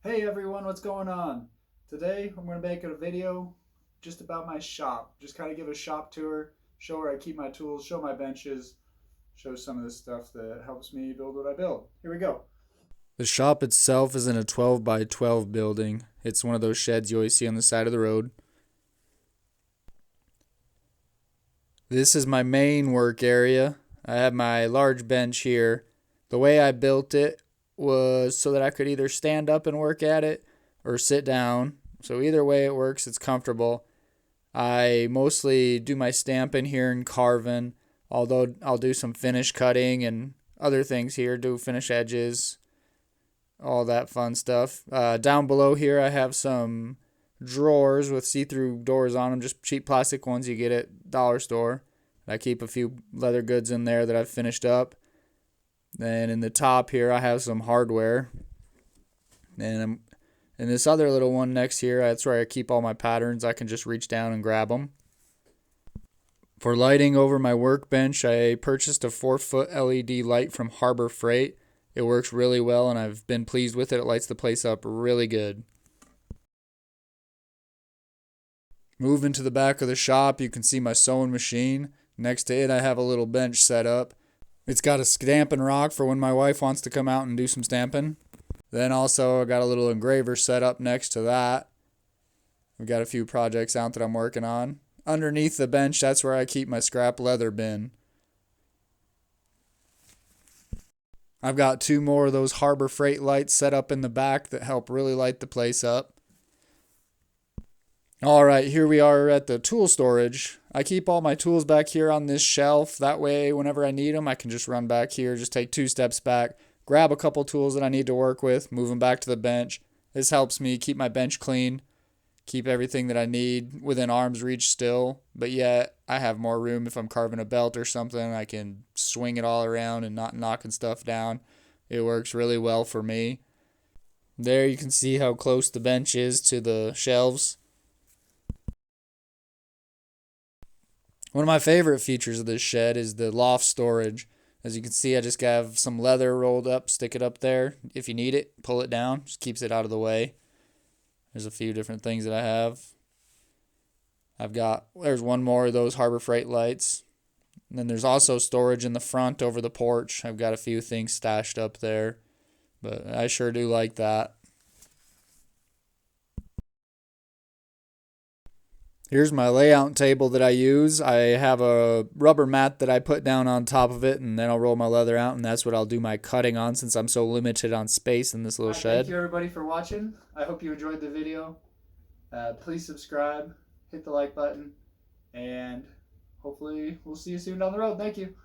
Hey everyone, what's going on? Today I'm going to make a video just about my shop. Just kind of give a shop tour, show where I keep my tools, show my benches, show some of the stuff that helps me build what I build. Here we go. The shop itself is in a 12 by 12 building. It's one of those sheds you always see on the side of the road. This is my main work area. I have my large bench here. The way I built it was so that I could either stand up and work at it or sit down. So either way it works, it's comfortable. I mostly do my stamping here and carving, although I'll do some finish cutting and other things here, do finish edges, all that fun stuff. Down below here I have some drawers with see-through doors on them, just cheap plastic ones you get at dollar store. I keep a few leather goods in there that I've finished up. Then in the top here I have some hardware. And in this other little one next here, that's where I keep all my patterns. I can just reach down and grab them. For lighting over my workbench, I purchased a 4-foot LED light from Harbor Freight. It works really well and I've been pleased with it. It lights the place up really good. Moving to the back of the shop, you can see my sewing machine. Next to it, I have a little bench set up. It's got a stamping rock for when my wife wants to come out and do some stamping. Then also, I got a little engraver set up next to that. We've got a few projects out that I'm working on. Underneath the bench, that's where I keep my scrap leather bin. I've got 2 more of those Harbor Freight lights set up in the back that help really light the place up. Alright, here we are at the tool storage. I keep all my tools back here on this shelf. That way, whenever I need them, I can just run back here, just take 2 steps back, grab a couple tools that I need to work with, move them back to the bench. This helps me keep my bench clean, keep everything that I need within arm's reach still, but yet I have more room if I'm carving a belt or something. I can swing it all around and not knocking stuff down. It works really well for me. There you can see how close the bench is to the shelves. One of my favorite features of this shed is the loft storage. As you can see, I just have some leather rolled up, stick it up there. If you need it, pull it down, just keeps it out of the way. There's a few different things that I have. There's one more of those Harbor Freight lights. And then there's also storage in the front over the porch. I've got a few things stashed up there, but I sure do like that. Here's my layout table that I use. I have a rubber mat that I put down on top of it, and then I'll roll my leather out, and that's what I'll do my cutting on since I'm so limited on space in this little shed. Thank you everybody for watching. I hope you enjoyed the video. Please subscribe, hit the like button, and hopefully we'll see you soon down the road. Thank you.